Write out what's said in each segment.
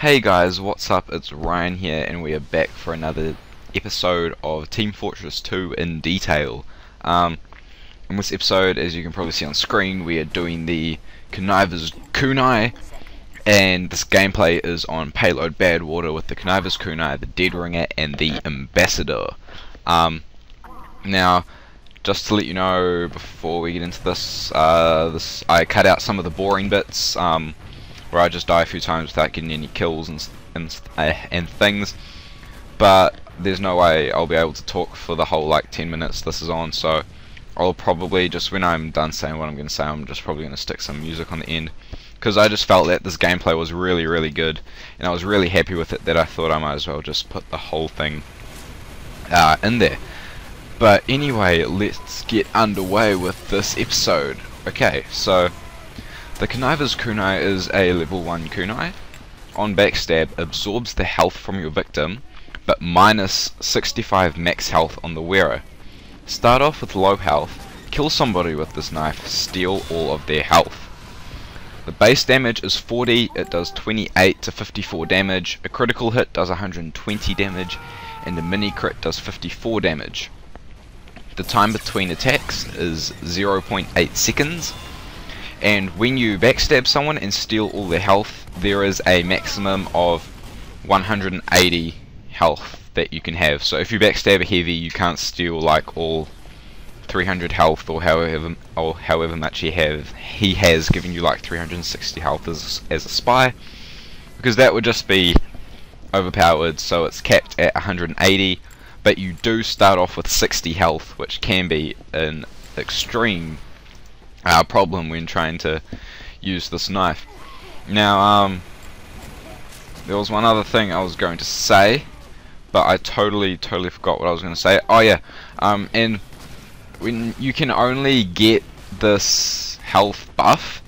Hey guys, what's up? It's Ryan here, and we are back for another episode of Team Fortress 2 in detail. In this episode, as you can probably see on screen, we are doing the Connivers Kunai, and this gameplay is on Payload Badwater with the Connivers Kunai, the Dead Ringer, and the Ambassador. Now, just to let you know before we get into this, I cut out some of the boring bits, where I just die a few times without getting any kills and things, but there's no way I'll be able to talk for the whole like 10 minutes this is on, so I'll probably just, when I'm done saying what I'm going to say, I'm just probably going to stick some music on the end, because I just felt that this gameplay was really good, and I was really happy with it that I thought I might as well just put the whole thing in there. But anyway, let's get underway with this episode. Okay, so the Connivers Kunai is a level 1 kunai. On backstab, absorbs the health from your victim, but minus 65 max health on the wearer. Start off with low health, kill somebody with this knife, steal all of their health. The base damage is 40, it does 28 to 54 damage, a critical hit does 120 damage, and a mini crit does 54 damage. The time between attacks is 0.8 seconds. And when you backstab someone and steal all their health, there is a maximum of 180 health that you can have. So if you backstab a heavy, you can't steal like all 300 health or however much he has, giving you like 360 health as a spy, because that would just be overpowered. So it's capped at 180, but you do start off with 60 health, which can be an extreme problem when trying to use this knife. Now, there was one other thing I was going to say, but I totally forgot what I was going to say. Oh yeah, and when you can only get this health buff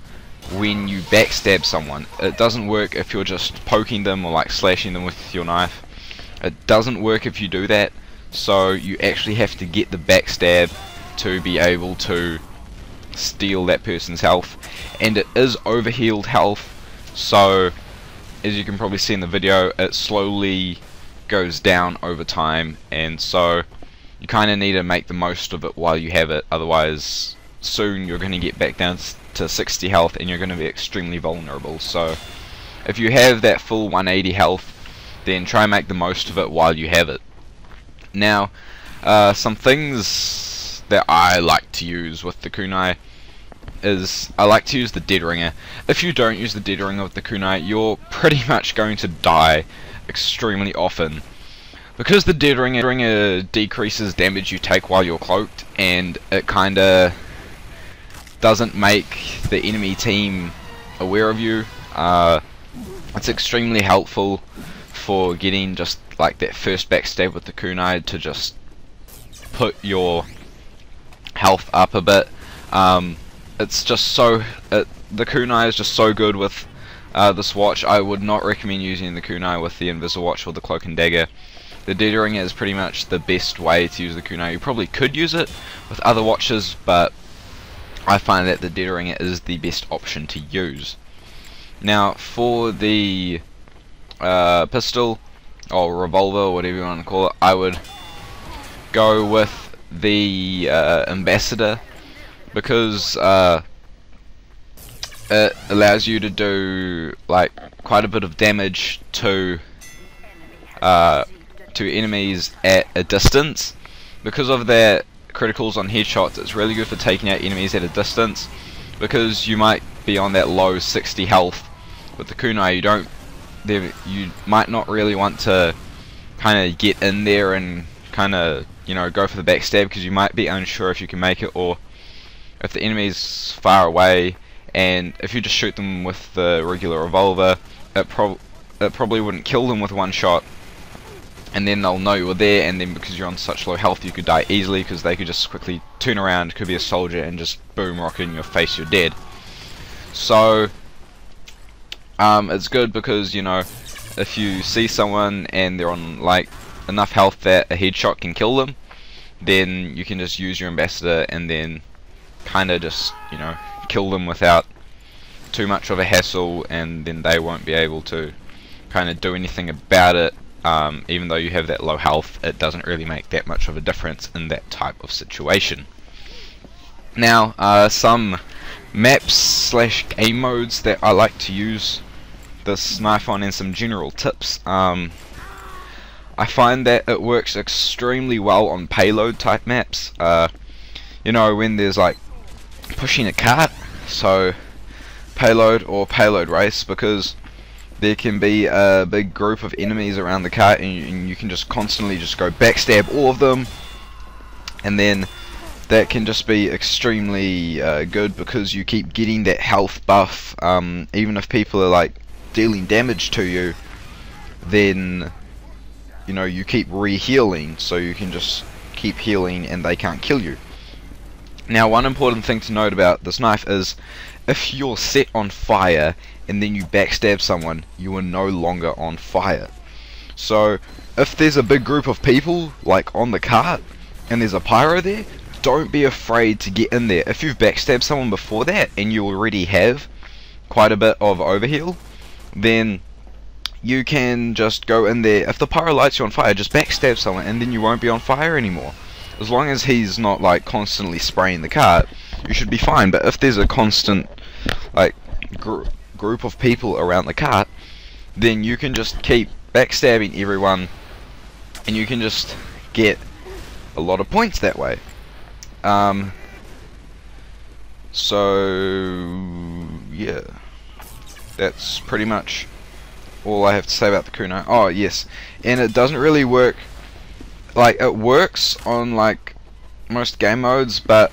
when you backstab someone. It doesn't work if you're just poking them or like slashing them with your knife. It doesn't work if you do that, so you actually have to get the backstab to be able to steal that person's health, and it is overhealed health, so as you can probably see in the video, it slowly goes down over time, and so you kind of need to make the most of it while you have it. Otherwise soon you're going to get back down to 60 health and you're going to be extremely vulnerable. So if you have that full 180 health, then try and make the most of it while you have it. Now, some things that I like to use with the kunai is I like to use the Dead Ringer. If you don't use the Dead Ringer with the kunai, you're pretty much going to die extremely often, because the Dead Ringer decreases damage you take while you're cloaked, and it kinda doesn't make the enemy team aware of you. It's extremely helpful for getting just like that first backstab with the kunai to just put your health up a bit. It's just so the kunai is just so good with this watch. I would not recommend using the kunai with the Invisible Watch or the Cloak and Dagger. The Dead Ringer is pretty much the best way to use the kunai. You probably could use it with other watches, but I find that the Dead Ringer is the best option to use. Now, for the pistol or revolver, whatever you want to call it, I would go with the Ambassador, because it allows you to do like quite a bit of damage to enemies at a distance. Because of their criticals on headshots, it's really good for taking out enemies at a distance, because you might be on that low 60 health. With the kunai, you might not really want to kind of get in there and kind of, you know, go for the backstab, because you might be unsure if you can make it, or if the enemy's far away, and if you just shoot them with the regular revolver, it probably wouldn't kill them with one shot, and then they'll know you're there, and then because you're on such low health you could die easily, because they could just quickly turn around, could be a soldier, and just boom, rocket in your face, you're dead. So it's good because, you know, if you see someone and they're on like enough health that a headshot can kill them, then you can just use your Ambassador and then kinda just, you know, kill them without too much of a hassle, and then they won't be able to kind of do anything about it. Even though you have that low health, it doesn't really make that much of a difference in that type of situation. Now, some maps slash game modes that I like to use this knife on, and some general tips. I find that it works extremely well on payload type maps. You know, when there's like pushing a cart, so payload or payload race, because there can be a big group of enemies around the cart, and you can just constantly just go backstab all of them, and then that can just be extremely good, because you keep getting that health buff. Even if people are like dealing damage to you, then you know, you keep re-healing, so you can just keep healing and they can't kill you. Now, one important thing to note about this knife is, if you're set on fire and then you backstab someone, you are no longer on fire. So if there's a big group of people like on the cart and there's a pyro there, don't be afraid to get in there. If you've backstabbed someone before that and you already have quite a bit of overheal, then you can just go in there. If the pyro lights you on fire, just backstab someone and then you won't be on fire anymore. As long as he's not like constantly spraying the cart, you should be fine. But if there's a constant like group of people around the cart, then you can just keep backstabbing everyone and you can just get a lot of points that way. So yeah, that's pretty much all I have to say about the kunai. Oh yes, and it doesn't really work, like it works on like most game modes, but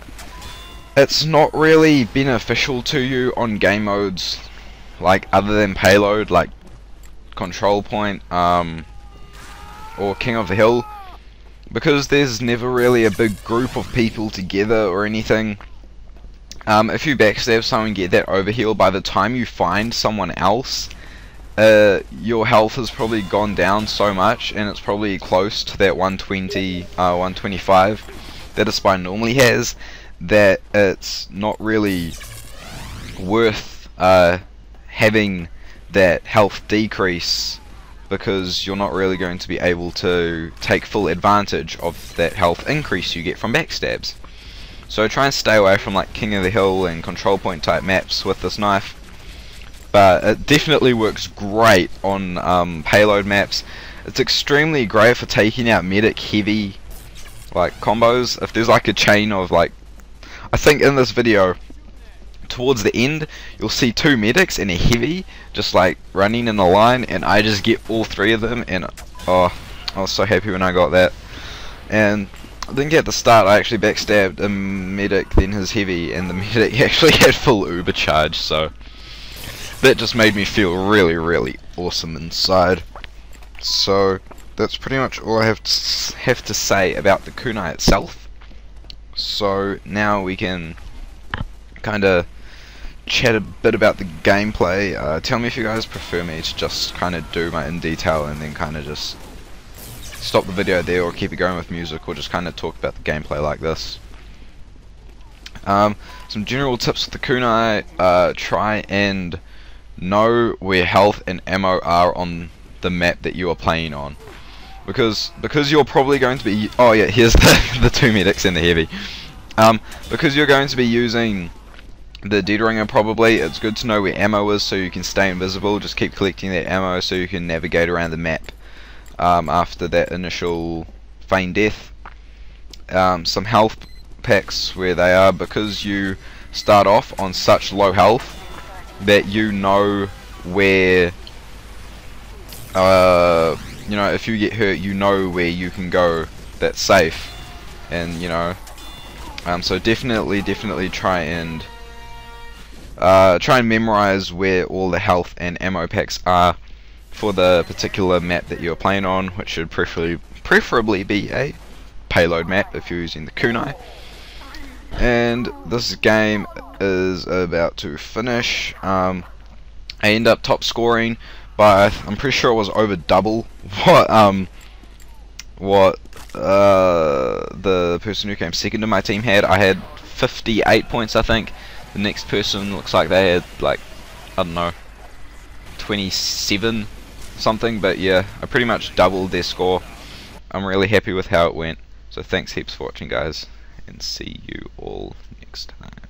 it's not really beneficial to you on game modes like other than payload, like control point or King of the Hill, because there's never really a big group of people together or anything. If you backstab someone and get that overheal, by the time you find someone else, your health has probably gone down so much, and it's probably close to that 120, 125 that a spy normally has, that it's not really worth having that health decrease, because you're not really going to be able to take full advantage of that health increase you get from backstabs. So try and stay away from like King of the Hill and control point type maps with this knife. But it definitely works great on payload maps. It's extremely great for taking out medic heavy like combos. If there's like a chain of like, I think in this video towards the end you'll see 2 medics and a heavy just like running in a line, and I just get all 3 of them, and oh, I was so happy when I got that. And I didn't get the start, I actually backstabbed a medic, then his heavy, and the medic actually had full uber charge, so that just made me feel really awesome inside. So that's pretty much all I have to say about the kunai itself. So now we can kind of chat a bit about the gameplay. Tell me if you guys prefer me to just kind of do my in detail and then kind of just stop the video there, or keep it going with music, or just kind of talk about the gameplay like this. Some general tips with the kunai: try and know where health and ammo are on the map that you are playing on, because you're probably going to be, oh yeah, here's the 2 medics and the heavy. Because you're going to be using the dead ringer probably, it's good to know where ammo is so you can stay invisible. Just keep collecting that ammo so you can navigate around the map after that initial feign death. Some health packs where they are, because you start off on such low health that you know where, you know, if you get hurt, you know where you can go that's safe, and you know, so definitely try and memorize where all the health and ammo packs are for the particular map that you're playing on, which should preferably be a payload map if you're using the kunai. And this game is about to finish. I end up top scoring by, I'm pretty sure it was over double what the person who came second to my team had. I had 58 points, I think. The next person looks like they had like, I don't know, 27 something, but yeah, I pretty much doubled their score. I'm really happy with how it went. So thanks heaps for watching, guys, and see you all next time.